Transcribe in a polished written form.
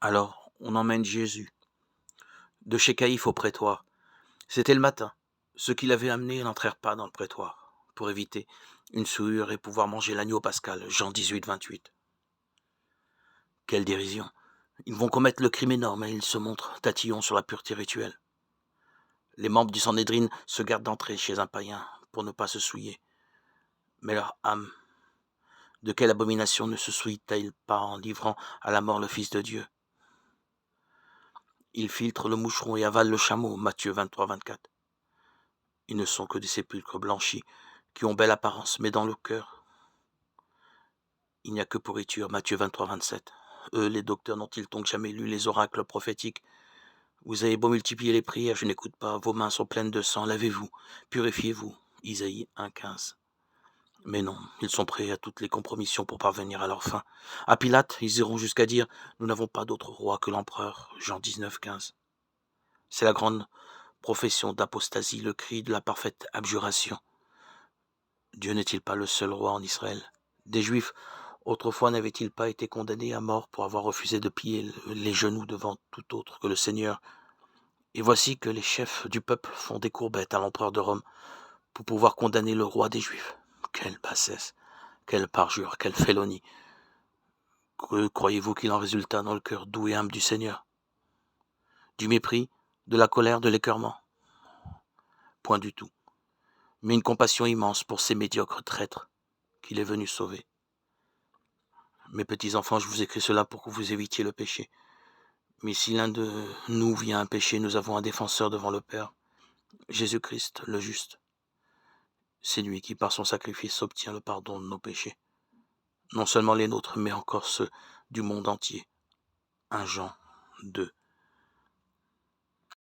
Alors, on emmène Jésus de chez Caïphe au prétoire. C'était le matin. Ceux qui l'avaient amené n'entrèrent pas dans le prétoire, pour éviter une souillure et pouvoir manger l'agneau pascal. Jean 18, 28. Quelle dérision. Ils vont commettre le crime énorme et ils se montrent tatillons sur la pureté rituelle. Les membres du Sanhédrin se gardent d'entrer chez un païen pour ne pas se souiller. Mais leur âme, de quelle abomination ne se souille-t-elle pas en livrant à la mort le Fils de Dieu? Ils filtrent le moucheron et avalent le chameau. Matthieu 23, 24. Ils ne sont que des sépulcres blanchis qui ont belle apparence, mais dans le cœur, il n'y a que pourriture. Matthieu 23, 27. Eux, les docteurs, n'ont-ils donc jamais lu les oracles prophétiques? Vous avez beau multiplier les prières, je n'écoute pas. Vos mains sont pleines de sang, lavez-vous, purifiez-vous. Isaïe 1, 15. Mais non, ils sont prêts à toutes les compromissions pour parvenir à leur fin. À Pilate, ils iront jusqu'à dire « Nous n'avons pas d'autre roi que l'empereur » Jean 19, 15. C'est la grande profession d'apostasie, le cri de la parfaite abjuration. Dieu n'est-il pas le seul roi en Israël? Des Juifs, autrefois, n'avaient-ils pas été condamnés à mort pour avoir refusé de plier les genoux devant tout autre que le Seigneur? Et voici que les chefs du peuple font des courbettes à l'empereur de Rome pour pouvoir condamner le roi des Juifs. Quelle bassesse, quelle parjure, quelle félonie. Que croyez-vous qu'il en résulta dans le cœur doux et humble du Seigneur? Du mépris, de la colère, de l'écœurement? Point du tout, mais une compassion immense pour ces médiocres traîtres qu'il est venu sauver. Mes petits enfants, je vous écris cela pour que vous évitiez le péché. Mais si l'un de nous vient à pécher, nous avons un défenseur devant le Père, Jésus-Christ, le juste. C'est lui qui, par son sacrifice, obtient le pardon de nos péchés. Non seulement les nôtres, mais encore ceux du monde entier. 1 Jean 2,